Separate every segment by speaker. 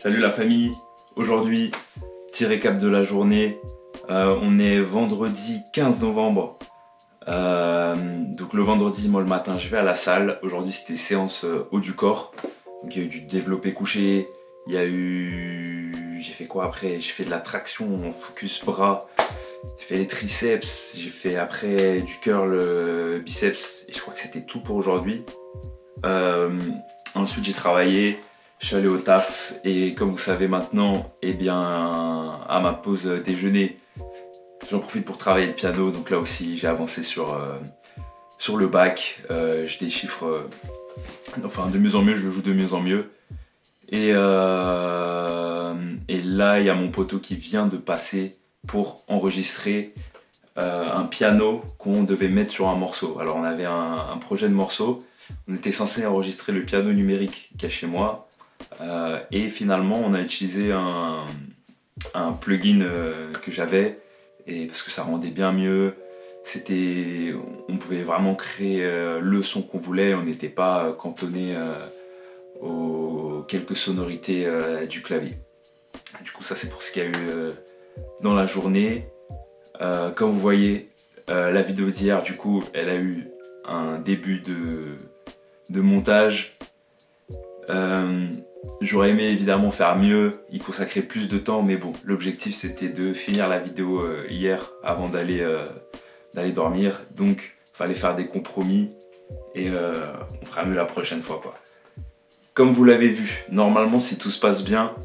Speaker 1: Salut la famille, aujourd'hui, petit récap de la journée, on est vendredi 15 novembre, donc le vendredi, moi le matin je vais à la salle, aujourd'hui c'était séance haut du corps, donc il y a eu du développé couché, j'ai fait quoi après? J'ai fait de la traction en focus bras, j'ai fait les triceps, j'ai fait après du curl biceps, et je crois que c'était tout pour aujourd'hui. Ensuite j'ai travaillé. Je suis allé au taf et comme vous savez maintenant, eh bien, à ma pause déjeuner, j'en profite pour travailler le piano. Donc là aussi, j'ai avancé sur le bac. J'ai des chiffres, enfin de mieux en mieux, je le joue de mieux en mieux. Et là, il y a mon poteau qui vient de passer pour enregistrer un piano qu'on devait mettre sur un morceau. Alors on avait un projet de morceau, on était censé enregistrer le piano numérique qu'il y a chez moi. Et finalement on a utilisé un plugin que j'avais, et parce que ça rendait bien mieux, on pouvait vraiment créer le son qu'on voulait, on n'était pas cantonné aux quelques sonorités du clavier. Du coup ça c'est pour ce qu'il y a eu dans la journée. Comme vous voyez, la vidéo d'hier du coup elle a eu un début de montage. J'aurais aimé évidemment faire mieux, y consacrer plus de temps, mais bon, l'objectif c'était de finir la vidéo hier avant d'aller dormir, donc fallait faire des compromis et on fera mieux la prochaine fois quoi. Comme vous l'avez vu, normalement si tout se passe bien,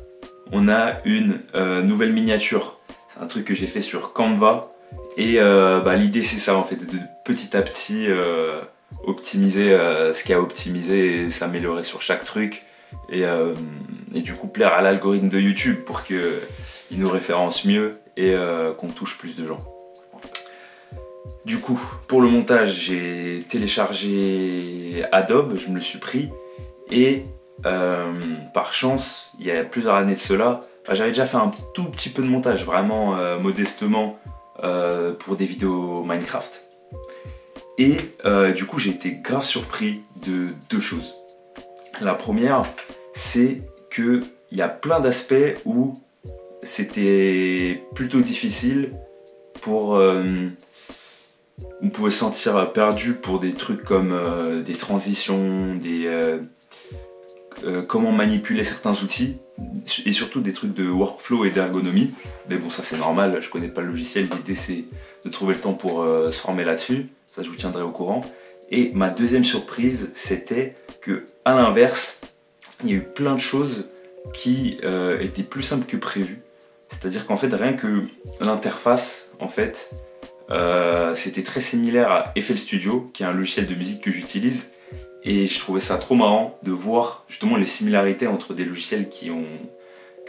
Speaker 1: on a une nouvelle miniature. C'est un truc que j'ai fait sur Canva et l'idée c'est ça en fait, de petit à petit optimiser ce qu'il y a à optimiser et s'améliorer sur chaque truc. Et du coup plaire à l'algorithme de YouTube pour qu'il nous référence mieux et qu'on touche plus de gens. Du coup, pour le montage, j'ai téléchargé Adobe, je me le suis pris et par chance, il y a plusieurs années de cela, j'avais déjà fait un tout petit peu de montage, vraiment modestement, pour des vidéos Minecraft. Et du coup, j'ai été grave surpris de deux choses. La première, c'est qu'il y a plein d'aspects où c'était plutôt difficile pour... on pouvait se sentir perdu pour des trucs comme des transitions, comment manipuler certains outils, et surtout des trucs de workflow et d'ergonomie. Mais bon, ça c'est normal, je connais pas le logiciel, l'idée c'est de trouver le temps pour se former là-dessus, ça je vous tiendrai au courant. Et ma deuxième surprise, c'était que à l'inverse, il y a eu plein de choses qui étaient plus simples que prévu. C'est-à-dire qu'en fait, rien que l'interface, en fait, c'était très similaire à FL Studio, qui est un logiciel de musique que j'utilise. Et je trouvais ça trop marrant de voir justement les similarités entre des logiciels qui ont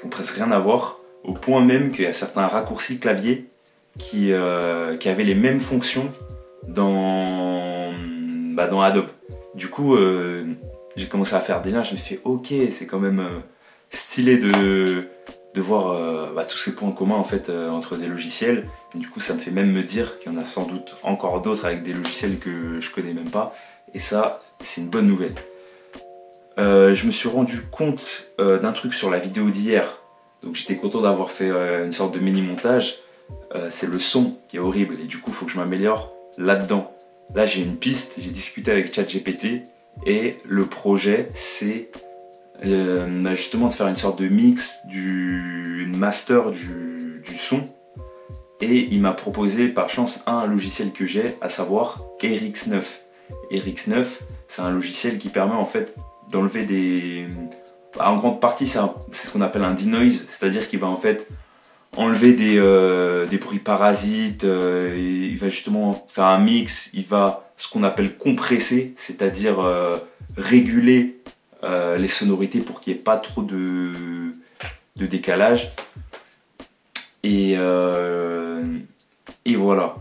Speaker 1: presque rien à voir, au point même qu'il y a certains raccourcis clavier qui avaient les mêmes fonctions dans Adobe. Du coup, j'ai commencé à faire des liens, je me suis fait ok, c'est quand même stylé de voir tous ces points communs en fait entre des logiciels. Et du coup, ça me fait même me dire qu'il y en a sans doute encore d'autres avec des logiciels que je connais même pas. Et ça, c'est une bonne nouvelle. Je me suis rendu compte d'un truc sur la vidéo d'hier. Donc j'étais content d'avoir fait une sorte de mini montage. C'est le son qui est horrible et du coup, il faut que je m'améliore là-dedans. Là, j'ai une piste, j'ai discuté avec ChatGPT et le projet, c'est justement de faire une sorte de mix, une master du son. Et il m'a proposé par chance un logiciel que j'ai, à savoir RX9. RX9, c'est un logiciel qui permet en fait d'enlever des... En grande partie, c'est ce qu'on appelle un denoise, c'est-à-dire qu'il va en fait enlever des bruits parasites, il va justement faire un mix, il va ce qu'on appelle compresser, c'est-à-dire réguler les sonorités pour qu'il n'y ait pas trop de décalage. Et voilà.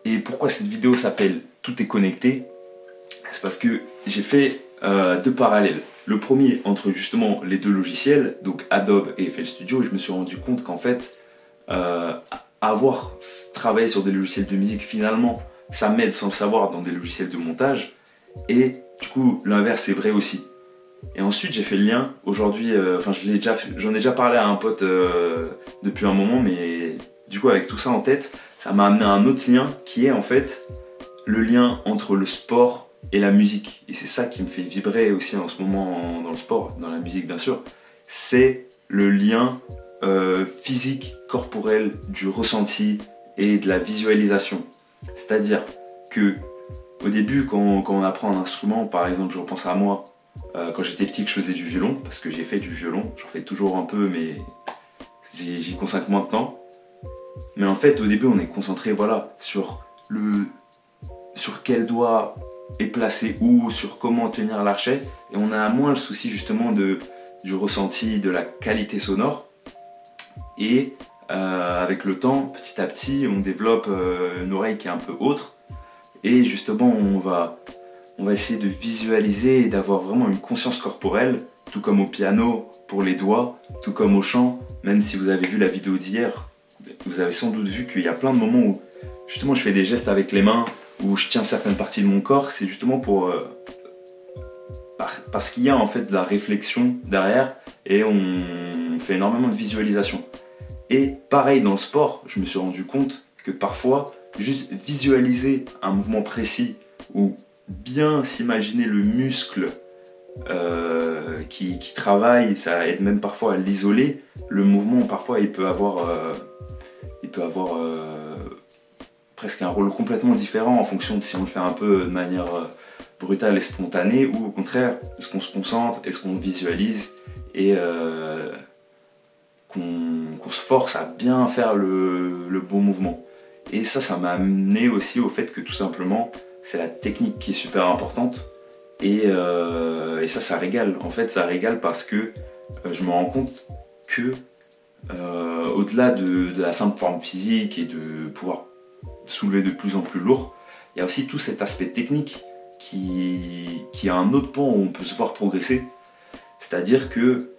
Speaker 1: Et pourquoi cette vidéo s'appelle Tout est connecté? C'est parce que j'ai fait deux parallèles. Le premier entre justement les deux logiciels, donc Adobe et FL Studio, et je me suis rendu compte qu'en fait, avoir travaillé sur des logiciels de musique, finalement, ça m'aide sans le savoir dans des logiciels de montage. Et du coup, l'inverse est vrai aussi. Et ensuite j'ai fait le lien, aujourd'hui, enfin j'en ai déjà parlé à un pote depuis un moment, mais du coup avec tout ça en tête, ça m'a amené à un autre lien qui est en fait le lien entre le sport et la musique. Et c'est ça qui me fait vibrer aussi en ce moment dans le sport, dans la musique bien sûr, c'est le lien physique, corporel, du ressenti et de la visualisation. C'est-à-dire que au début, quand on apprend un instrument, par exemple, je repense à moi, quand j'étais petit que je faisais du violon, parce que j'ai fait du violon, j'en fais toujours un peu, mais j'y consacre moins de temps. Mais en fait, au début, on est concentré voilà, sur quel doigt est placé où, sur comment tenir l'archet, et on a moins le souci justement du ressenti, de la qualité sonore. Et avec le temps, petit à petit, on développe une oreille qui est un peu autre. Et justement, on va essayer de visualiser et d'avoir vraiment une conscience corporelle, tout comme au piano pour les doigts, tout comme au chant. Même si vous avez vu la vidéo d'hier, vous avez sans doute vu qu'il y a plein de moments où justement je fais des gestes avec les mains, où je tiens certaines parties de mon corps. C'est justement parce qu'il y a en fait de la réflexion derrière et on fait énormément de visualisation. Et pareil dans le sport, je me suis rendu compte que parfois, juste visualiser un mouvement précis ou bien s'imaginer le muscle qui travaille, ça aide même parfois à l'isoler. Le mouvement, parfois, il peut avoir presque un rôle complètement différent en fonction de si on le fait un peu de manière brutale et spontanée ou au contraire, est-ce qu'on se concentre, est-ce qu'on visualise et qu'on se force à bien faire le bon mouvement. Et ça m'a amené aussi au fait que tout simplement, c'est la technique qui est super importante. Et ça régale. En fait, ça régale parce que je me rends compte que au-delà de la simple forme physique et de pouvoir soulever de plus en plus lourd, il y a aussi tout cet aspect technique qui a un autre pan où on peut se voir progresser. C'est-à-dire que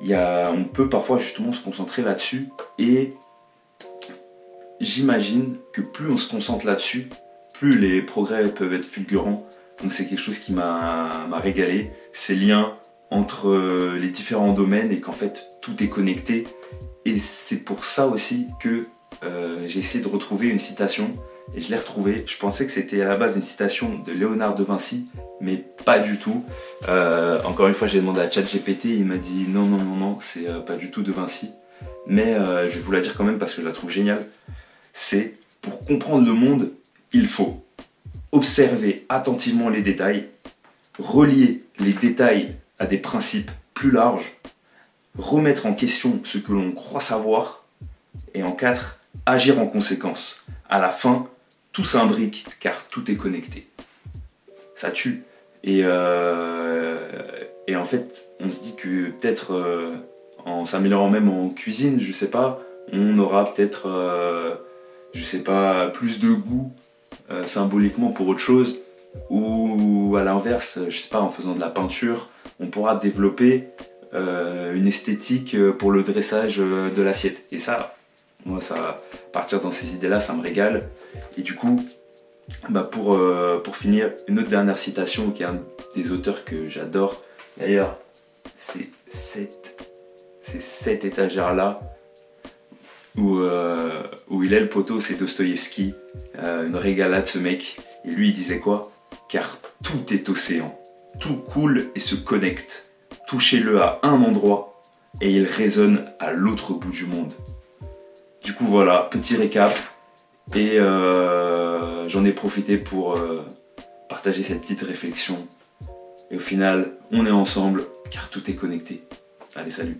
Speaker 1: on peut parfois justement se concentrer là-dessus et j'imagine que plus on se concentre là-dessus, plus les progrès peuvent être fulgurants. Donc c'est quelque chose qui m'a régalé, ces liens entre les différents domaines et qu'en fait tout est connecté. Et c'est pour ça aussi que j'ai essayé de retrouver une citation et je l'ai retrouvée. Je pensais que c'était à la base une citation de Léonard de Vinci, mais pas du tout. Encore une fois, j'ai demandé à ChatGPT, il m'a dit non, c'est pas du tout de Vinci. Mais je vais vous la dire quand même parce que je la trouve géniale. C'est pour comprendre le monde, il faut observer attentivement les détails, relier les détails à des principes plus larges, remettre en question ce que l'on croit savoir, et en 4, agir en conséquence. À la fin, tout s'imbrique car tout est connecté. Ça tue. Et en fait, on se dit que peut-être en s'améliorant même en cuisine, je sais pas, on aura peut-être, je sais pas, plus de goût symboliquement pour autre chose, ou à l'inverse, je sais pas, en faisant de la peinture, on pourra développer une esthétique pour le dressage de l'assiette. Et ça, moi, partir dans ces idées-là, ça me régale. Et du coup, pour finir, une autre dernière citation qui est un des auteurs que j'adore. D'ailleurs, c'est cette étagère-là où il est le poteau, c'est Dostoïevski, une régalade ce mec. Et lui, il disait quoi? Car tout est océan, tout coule et se connecte. Touchez-le à un endroit et il résonne à l'autre bout du monde. Du coup voilà, petit récap. Et j'en ai profité pour partager cette petite réflexion. Et au final, on est ensemble car tout est connecté. Allez, salut!